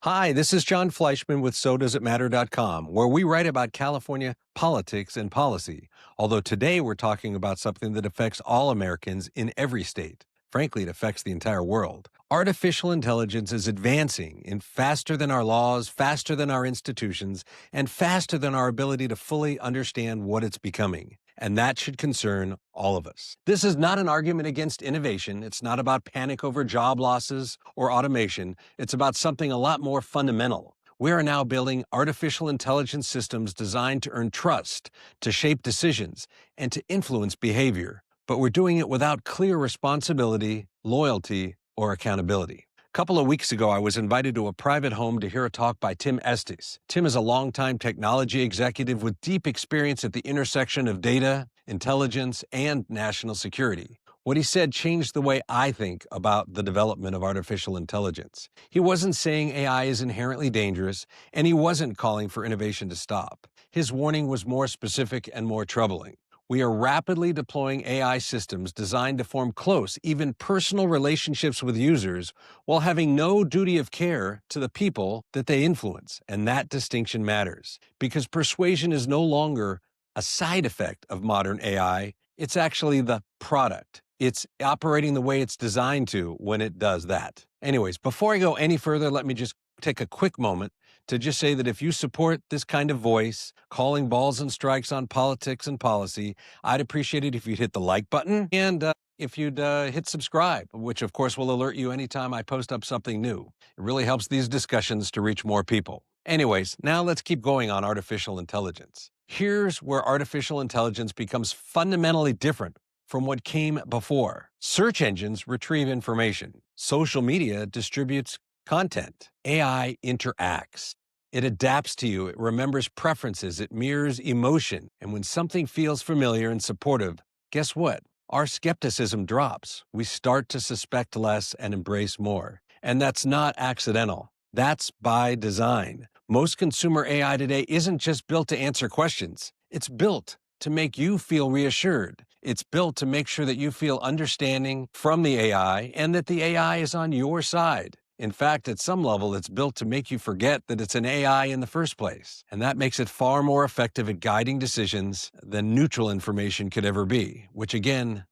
Hi, this is Jon Fleischman with SoDoesItMatter.com, where we write about California politics and policy. Although today we're talking about something that affects all Americans in every state. Frankly, it affects the entire world. Artificial intelligence is advancing in faster than our laws, faster than our institutions, and faster than our ability to fully understand what it's becoming. And that should concern all of us. This is not an argument against innovation. It's not about panic over job losses or automation. It's about something a lot more fundamental. We are now building artificial intelligence systems designed to earn trust, to shape decisions, and to influence behavior. But we're doing it without clear responsibility, loyalty, or accountability. A couple of weeks ago, I was invited to a private home to hear a talk by Tim Estes. Tim is a longtime technology executive with deep experience at the intersection of data, intelligence, and national security. What he said changed the way I think about the development of artificial intelligence. He wasn't saying AI is inherently dangerous, and he wasn't calling for innovation to stop. His warning was more specific and more troubling. We are rapidly deploying AI systems designed to form close, even personal relationships with users while having no duty of care to the people that they influence. And that distinction matters because persuasion is no longer a side effect of modern AI. It's actually the product. It's operating the way it's designed to when it does that. Anyways, before I go any further, let me just take a quick moment to just say that if you support this kind of voice, calling balls and strikes on politics and policy, I'd appreciate it if you'd hit the like button and if you'd hit subscribe, which of course will alert you anytime I post up something new. It really helps these discussions to reach more people. Anyways, now let's keep going on artificial intelligence. Here's where artificial intelligence becomes fundamentally different from what came before. Search engines retrieve information. Social media distributes content. AI interacts. It adapts to you. It remembers preferences. It mirrors emotion. And when something feels familiar and supportive, guess what? Our skepticism drops. We start to suspect less and embrace more. And that's not accidental. That's by design. Most consumer AI today isn't just built to answer questions. It's built to make you feel reassured. It's built to make sure that you feel understanding from the AI and that the AI is on your side. In fact, at some level, it's built to make you forget that it's an AI in the first place. And that makes it far more effective at guiding decisions than neutral information could ever be, which again,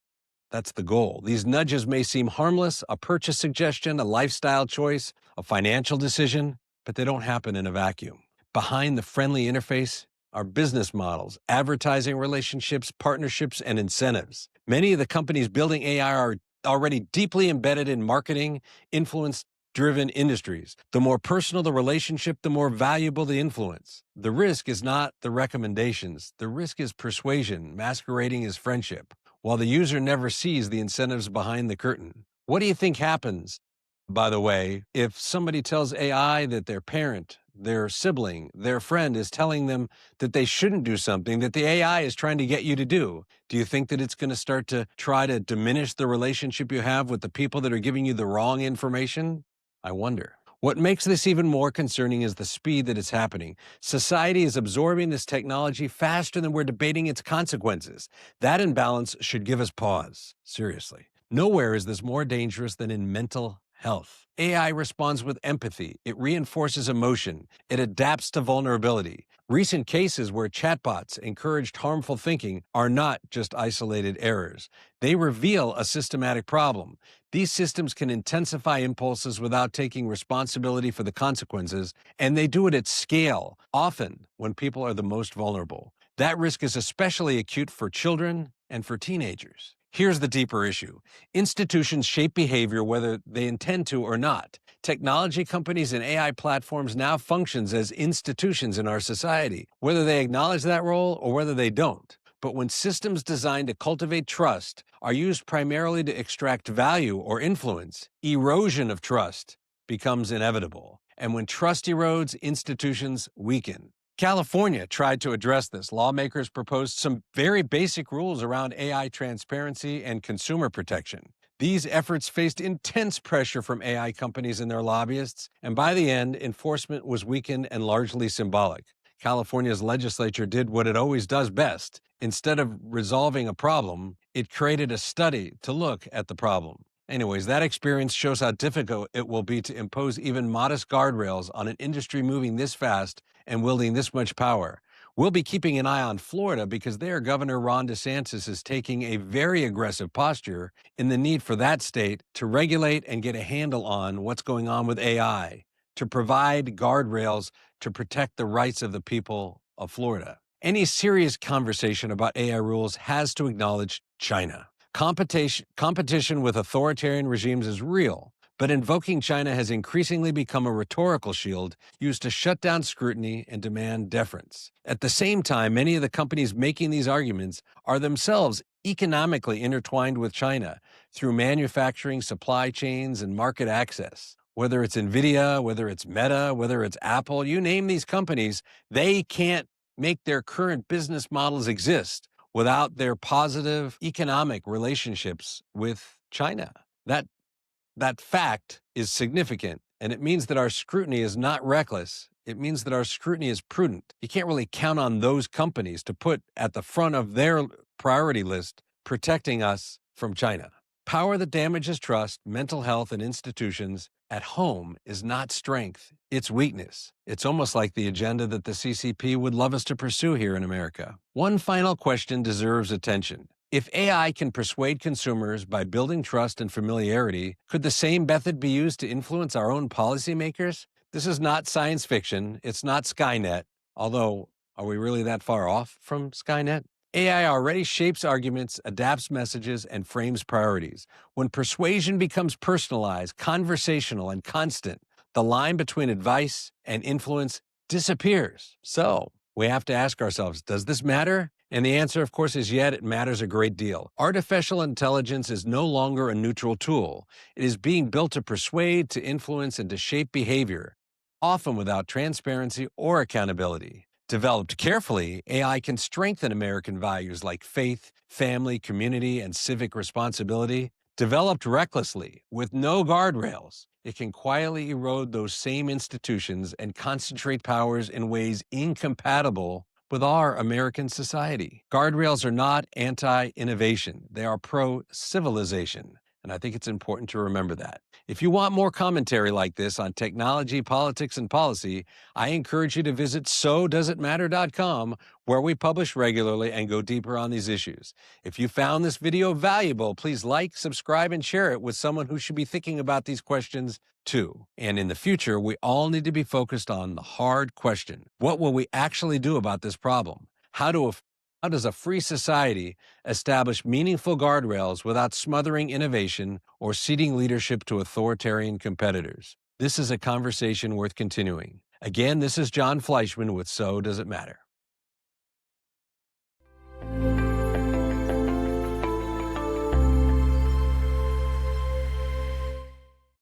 that's the goal. These nudges may seem harmless, a purchase suggestion, a lifestyle choice, a financial decision, but they don't happen in a vacuum. Behind the friendly interface are business models, advertising relationships, partnerships, and incentives. Many of the companies building AI are already deeply embedded in marketing, influence-driven industries. The more personal the relationship, the more valuable the influence. The risk is not the recommendations. The risk is persuasion, masquerading as friendship, while the user never sees the incentives behind the curtain. What do you think happens, by the way, if somebody tells AI that their parent, their sibling, their friend is telling them that they shouldn't do something that the AI is trying to get you to do? Do you think that it's going to start to try to diminish the relationship you have with the people that are giving you the wrong information? I wonder. What makes this even more concerning is the speed that it's happening. Society is absorbing this technology faster than we're debating its consequences. That imbalance should give us pause. Seriously. Nowhere is this more dangerous than in mental health. AI responds with empathy. It reinforces emotion. It adapts to vulnerability. Recent cases where chatbots encouraged harmful thinking are not just isolated errors. They reveal a systematic problem. These systems can intensify impulses without taking responsibility for the consequences, and they do it at scale, often when people are the most vulnerable. That risk is especially acute for children and for teenagers. Here's the deeper issue. Institutions shape behavior whether they intend to or not. Technology companies and AI platforms now functions as institutions in our society, whether they acknowledge that role or whether they don't. But when systems designed to cultivate trust are used primarily to extract value or influence, erosion of trust becomes inevitable. And when trust erodes, institutions weaken. California tried to address this. Lawmakers proposed some very basic rules around AI transparency and consumer protection. These efforts faced intense pressure from AI companies and their lobbyists, and by the end, enforcement was weakened and largely symbolic. California's legislature did what it always does best. Instead of resolving a problem, it created a study to look at the problem. Anyways, that experience shows how difficult it will be to impose even modest guardrails on an industry moving this fast and wielding this much power. We'll be keeping an eye on Florida because there Governor Ron DeSantis is taking a very aggressive posture in the need for that state to regulate and get a handle on what's going on with AI, to provide guardrails to protect the rights of the people of Florida. Any serious conversation about AI rules has to acknowledge China. Competition with authoritarian regimes is real, but invoking China has increasingly become a rhetorical shield used to shut down scrutiny and demand deference. At the same time, many of the companies making these arguments are themselves economically intertwined with China through manufacturing, supply chains, and market access. Whether it's NVIDIA, whether it's Meta, whether it's Apple, you name these companies, they can't make their current business models exist without their positive economic relationships with China. That fact is significant, and it means that our scrutiny is not reckless. It means that our scrutiny is prudent. You can't really count on those companies to put at the front of their priority list protecting us from China. Power that damages trust, mental health, and institutions at home is not strength, it's weakness. It's almost like the agenda that the CCP would love us to pursue here in America. One final question deserves attention. If AI can persuade consumers by building trust and familiarity, could the same method be used to influence our own policymakers? This is not science fiction. It's not Skynet. Although, are we really that far off from Skynet? AI already shapes arguments, adapts messages, and frames priorities. When persuasion becomes personalized, conversational, and constant, the line between advice and influence disappears. So, we have to ask ourselves, does this matter? And the answer, of course, is yet it matters a great deal. Artificial intelligence is no longer a neutral tool. It is being built to persuade, to influence, and to shape behavior, often without transparency or accountability. Developed carefully, AI can strengthen American values like faith, family, community, and civic responsibility. Developed recklessly, with no guardrails, it can quietly erode those same institutions and concentrate powers in ways incompatible with our American society. Guardrails are not anti-innovation. They are pro-civilization. And I think it's important to remember that. If you want more commentary like this on technology, politics, and policy, I encourage you to visit SoDoesItMatter.com, where we publish regularly and go deeper on these issues. If you found this video valuable, please like, subscribe, and share it with someone who should be thinking about these questions too. And in the future, we all need to be focused on the hard question. What will we actually do about this problem? How does a free society establish meaningful guardrails without smothering innovation or ceding leadership to authoritarian competitors? This is a conversation worth continuing. Again, this is Jon Fleischman with So Does It Matter?